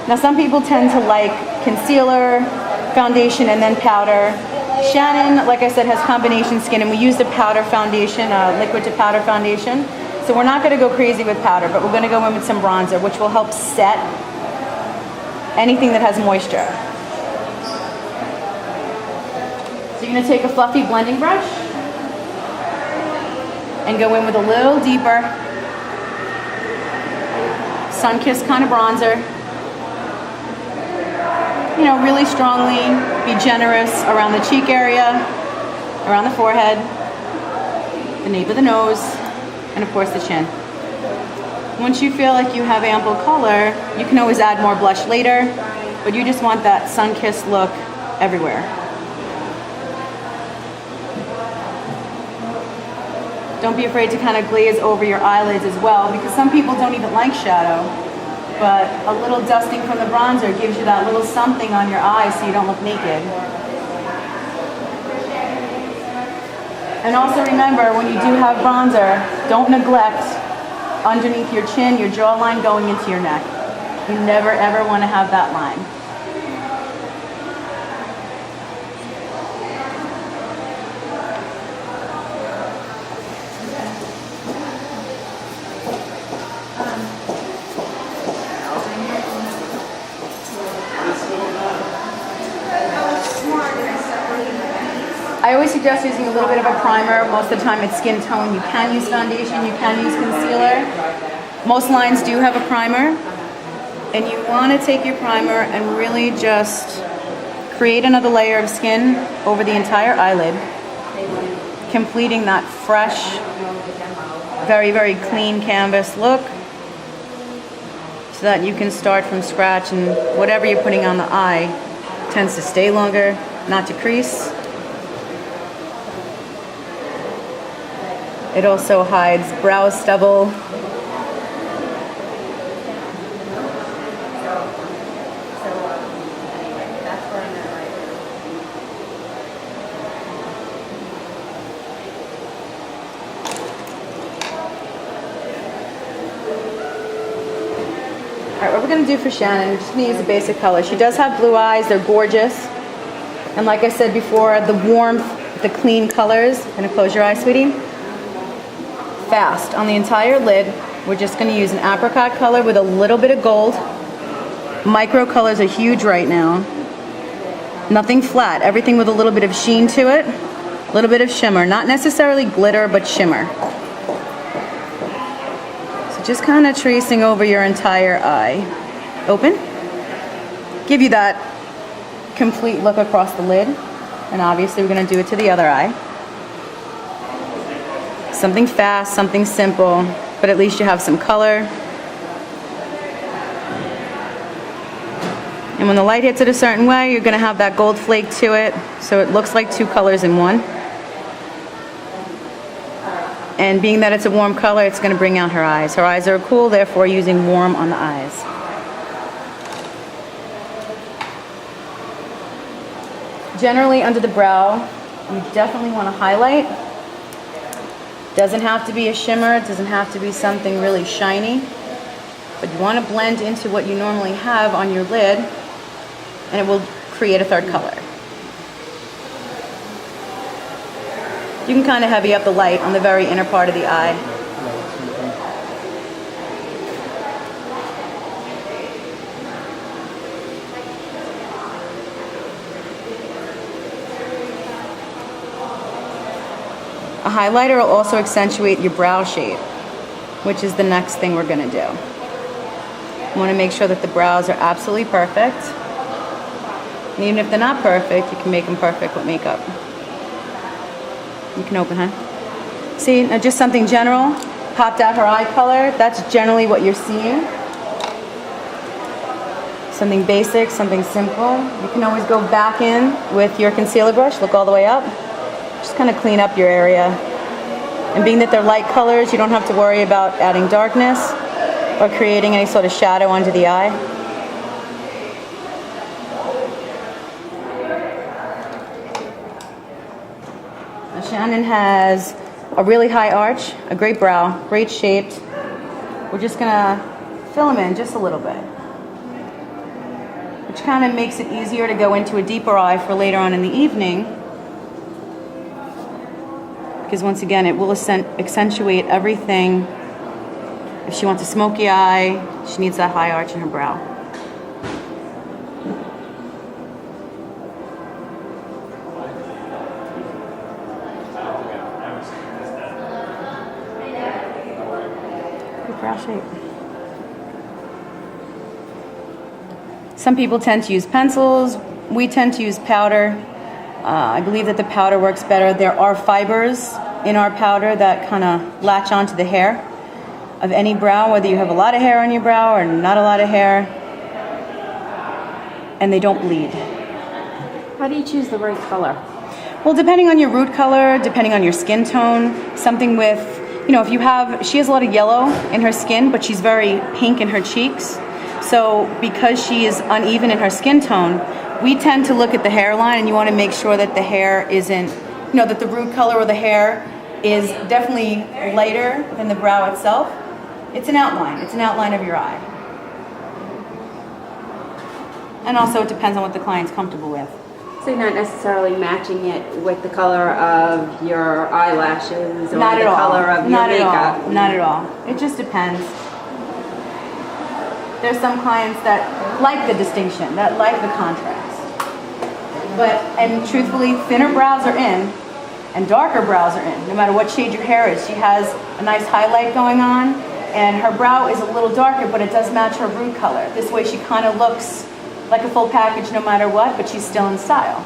Now some people tend to like concealer, foundation, and then powder. Shannon, like I said, has combination skin, and we used a powder foundation, liquid to powder foundation. So we're not going to go crazy with powder, but we're going to go in with some bronzer, which will help set anything that has moisture. So you're going to take a fluffy blending brush and go in with a little deeper sun-kissed kind of bronzer. You know, really strongly, be generous around the cheek area, around the forehead, the nape of the nose, and of course the chin. Once you feel like you have ample color, you can always add more blush later, but you just want that sun-kissed look everywhere. Don't be afraid to kind of glaze over your eyelids as well, because some people don't even like shadow. But a little dusting from the bronzer gives you that little something on your eyes so you don't look naked. And also remember, when you do have bronzer, don't neglect underneath your chin, your jawline going into your neck. You never ever want to have that line. I always suggest using a little bit of a primer. Most of the time it's skin tone. You can use foundation, you can use concealer. Most lines do have a primer. And you want to take your primer and really just create another layer of skin over the entire eyelid, completing that fresh, very, very clean canvas look, so that you can start from scratch, and whatever you're putting on the eye tends to stay longer, not to crease. It also hides brow stubble. Alright, what we're going to do for Shannon, we're just going to use a basic color. She does have blue eyes, they're gorgeous. And like I said before, the warmth, the clean colors. I'm going to close your eyes, sweetie. Fast on the entire lid. We're just going to use an apricot color with a little bit of gold. Micro colors are huge right now. Nothing flat, everything with a little bit of sheen to it, a little bit of shimmer, not necessarily glitter, but shimmer. So just kind of tracing over your entire eye. Open. Give you that complete look across the lid, and obviously we're going to do it to the other eye. Something fast, something simple, but at least you have some color. And when the light hits it a certain way, you're going to have that gold flake to it, so it looks like two colors in one. And being that it's a warm color, it's going to bring out her eyes. Her eyes are cool, therefore using warm on the eyes. Generally under the brow, you definitely want to highlight. Doesn't have to be a shimmer, it doesn't have to be something really shiny, but you want to blend into what you normally have on your lid, and it will create a third color. You can kind of heavy up the light on the very inner part of the eye. A highlighter will also accentuate your brow shape, which is the next thing we're going to do. You want to make sure that the brows are absolutely perfect. And even if they're not perfect, you can make them perfect with makeup. You can open, huh? See, now just something general. Popped out her eye color. That's generally what you're seeing. Something basic, something simple. You can always go back in with your concealer brush. Look all the way up. Just kind of clean up your area. And being that they're light colors, you don't have to worry about adding darkness or creating any sort of shadow under the eye. Now Shannon has a really high arch, a great brow, great shaped. We're just gonna fill them in just a little bit. which kind of makes it easier to go into a deeper eye for later on in the evening. Because once again, it will accentuate everything. If she wants a smoky eye, she needs that high arch in her brow. Good brow shape. Some people tend to use pencils. We tend to use powder. I believe that the powder works better. There are fibers in our powder that kind of latch onto the hair of any brow, whether you have a lot of hair on your brow or not a lot of hair, and they don't bleed. How do you choose the right color? Well, depending on your root color, depending on your skin tone, something with, you know, she has a lot of yellow in her skin, but she's very pink in her cheeks. So because she is uneven in her skin tone, we tend to look at the hairline, and you want to make sure that the hair isn't, you know, that the root color of the hair is definitely lighter than the brow itself. It's an outline. It's an outline of your eye. And also it depends on what the client's comfortable with. So you're not necessarily matching it with the color of your eyelashes or Not the at all. color of your Not makeup? at all. Not at all. It just depends. There's some clients that like the distinction, that like the contrast. And truthfully, thinner brows are in, and darker brows are in, no matter what shade your hair is. She has a nice highlight going on, and her brow is a little darker, but it does match her root color. This way she kind of looks like a full package no matter what, but she's still in style.